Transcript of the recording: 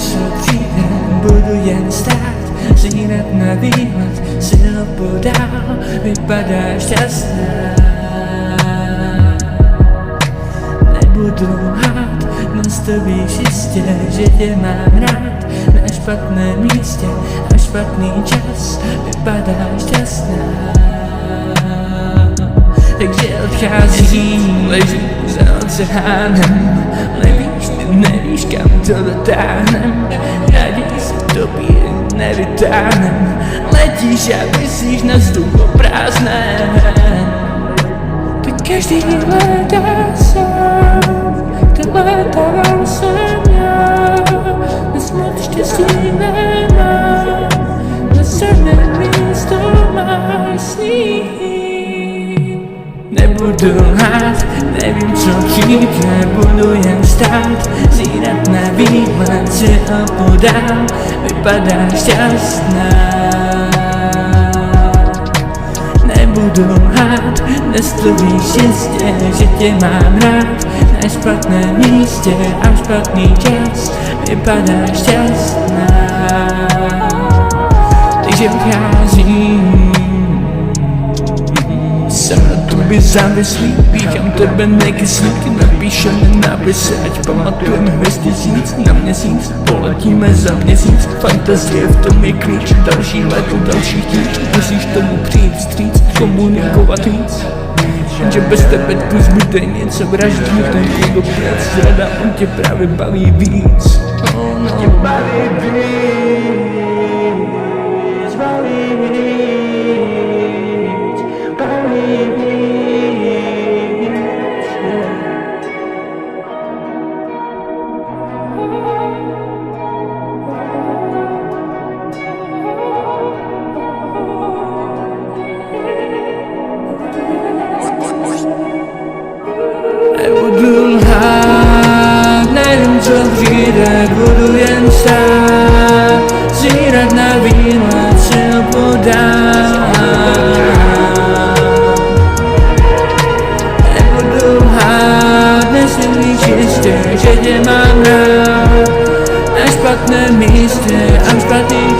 co přijde, budu jen stát, zírat na výhled, silou dál, vypadá šťastná. Nebudu hát, nastavíš jistě, že tě mám rád, na špatném místě a špatný čas, vypadá šťastná. Takže odcházím, ležím za oceánem, nevíš kam to dotáhnem, raději se tobě nevytáhnem, letíš a visíš na vzduchu prázdném. Tak každý letá sám, ty letával jsem já, dnes moc štěstí nemám, na srdném místo máš sní. Nebudu lhát, nevím co přijde, budu jen stát, zírat na výhled, si opodál, vypadá šťastná. Nebudu lhát, nestovíš jistě, že tě mám rád, na špatném místě a špatný čas, vypadá šťastná. Takže vycházím, jsem na tobě závislý, píchám tebe nekyslíky, napíšeme nápisy, ať pamatujeme hvězdy říct, na měsíc, poletíme za měsíc, fantazie v tom je klíč, další leto, další chtíč, musíš tomu přijít vstříc, komunikovat víc, že bez tebe tu zbyde něco vraždí, ten kdo prec zrada, on tě právě baví víc. On tě baví víc, baví víc. Nebudu lhát, nevím co přijde, budu jen stát, zírat na výhled, si opodál. Nebudu lhát, neslíbíš jistě, že tě mám rád, na špatném místě a špatný